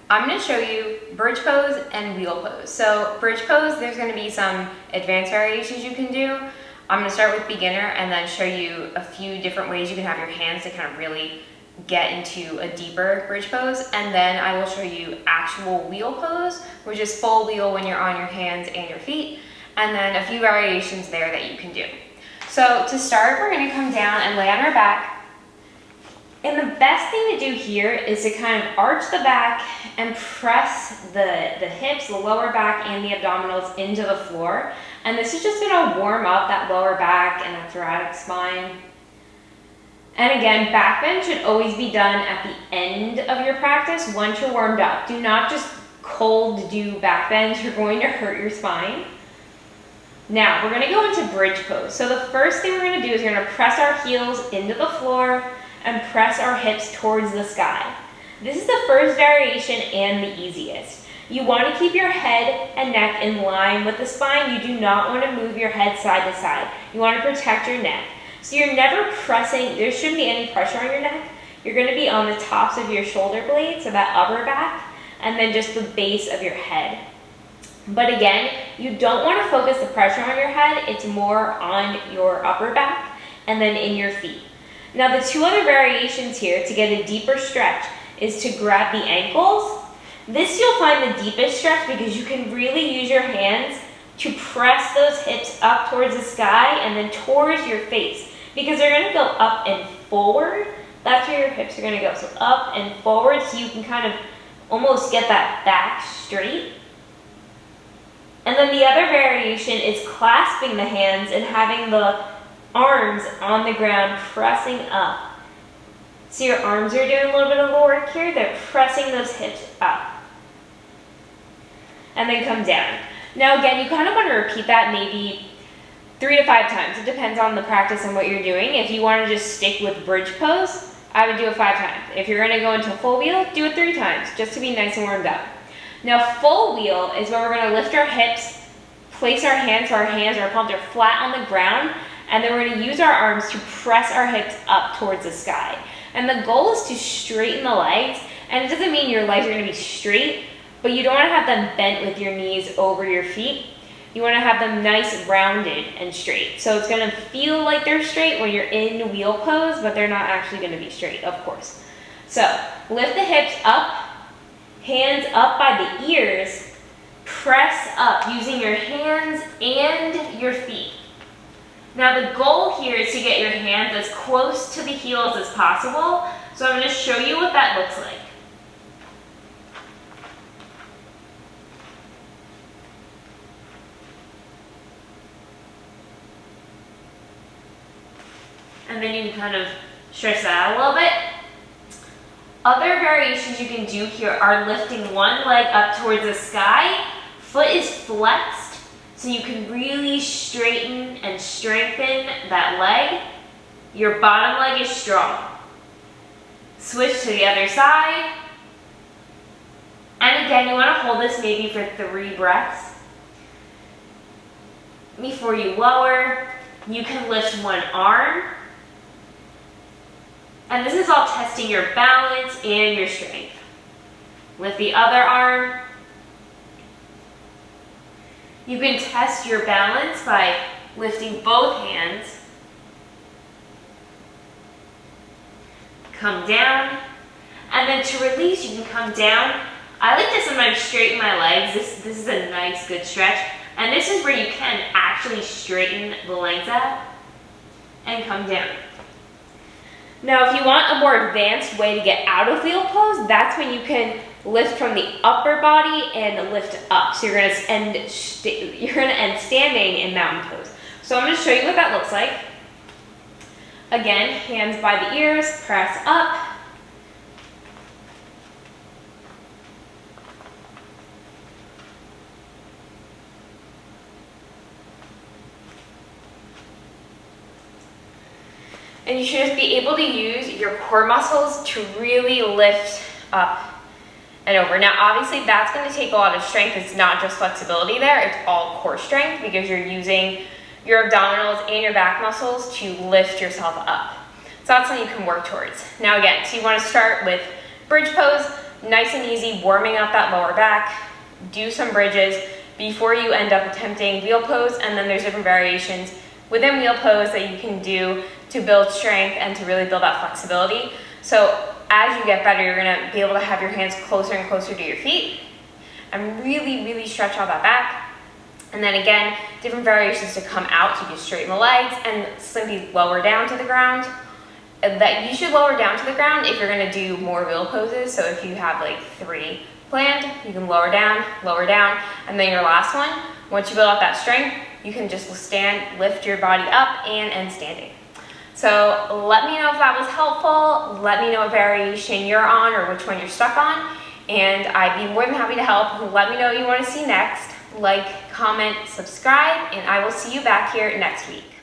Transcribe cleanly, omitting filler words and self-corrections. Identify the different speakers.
Speaker 1: I'm going to show you bridge pose and wheel pose. So bridge pose, there's going to be some advanced variations you can do. I'm going to start with beginner and then show you a few different ways you can have your hands to kind of really get into a deeper bridge pose. And then I will show you actual wheel pose, which is full wheel when you're on your hands and your feet. And then a few variations there that you can do. So to start, we're going to come down and lay on our back. And the best thing to do here is to kind of arch the back and press the hips, the lower back, and the abdominals into the floor. And this is just going to warm up that lower back and that thoracic spine. And again, back bend should always be done at the end of your practice once you're warmed up. Do not just cold do back bends. You're going to hurt your spine. Now, we're going to go into bridge pose. So the first thing we're going to do is we're going to press our heels into the floor and press our hips towards the sky. This is the first variation and the easiest. You want to keep your head and neck in line with the spine. You do not want to move your head side to side. You want to protect your neck. So you're never pressing, there shouldn't be any pressure on your neck. You're going to be on the tops of your shoulder blades, so that upper back, and then just the base of your head. But again, you don't want to focus the pressure on your head. It's more on your upper back and then in your feet. Now the two other variations here to get a deeper stretch is to grab the ankles. This you'll find the deepest stretch because you can really use your hands to press those hips up towards the sky and then towards your face because they're going to go up and forward. That's where your hips are going to go. So up and forward so you can kind of almost get that back straight. And then the other variation is clasping the hands and having the arms on the ground pressing up. So your arms are doing a little bit of work here. They're pressing those hips up. And then come down. Now again, you kind of want to repeat that maybe 3 to 5 times. It depends on the practice and what you're doing. If you want to just stick with bridge pose, I would do it 5 times. If you're going to go into full wheel, do it 3 times just to be nice and warmed up. Now full wheel is where we're going to lift our hips, place our hands so our hands or our palms are flat on the ground, and then we're going to use our arms to press our hips up towards the sky. And the goal is to straighten the legs, and it doesn't mean your legs are going to be straight, but you don't want to have them bent with your knees over your feet. You want to have them nice, rounded, and straight. So it's going to feel like they're straight when you're in wheel pose, but they're not actually going to be straight, of course. So lift the hips up, hands up by the ears, press up using your hands and your feet. Now the goal here is to get your hands as close to the heels as possible. So I'm going to show you what that looks like. And then you can kind of stretch that out a little bit. Other variations you can do here are lifting one leg up towards the sky. Foot is flexed, so you can really straighten and strengthen that leg. Your bottom leg is strong. Switch to the other side. And again, you want to hold this maybe for 3 breaths. Before you lower, you can lift one arm. And this is all testing your balance and your strength. Lift the other arm. You can test your balance by lifting both hands. Come down. And then to release, you can come down. I like to sometimes straighten my legs. This is a nice, good stretch. And this is where you can actually straighten the legs out and come down. Now, if you want a more advanced way to get out of wheel pose, that's when you can lift from the upper body and lift up. So you're going to end standing in mountain pose. So I'm going to show you what that looks like. Again, hands by the ears, press up. And you should just be able to use your core muscles to really lift up and over. Now, obviously, that's going to take a lot of strength. It's not just flexibility there. It's all core strength because you're using your abdominals and your back muscles to lift yourself up. So that's something you can work towards. Now, again, so you want to start with bridge pose. nice and easy, warming up that lower back. Do some bridges before you end up attempting wheel pose, and then there's different variations within wheel pose that you can do to build strength and to really build that flexibility. So as you get better, you're gonna be able to have your hands closer and closer to your feet and really stretch out that back. And then again, different variations to come out, so you can straighten the legs and simply lower down to the ground. That you should lower down to the ground if you're gonna do more wheel poses. So if you have like 3 planned, you can lower down, and then your last one, once you build up that strength, you can just stand, lift your body up and end standing. So let me know if that was helpful. Let me know what variation you're on or which one you're stuck on, and I'd be more than happy to help. Let me know what you want to see next. Like, comment, subscribe, and I will see you back here next week.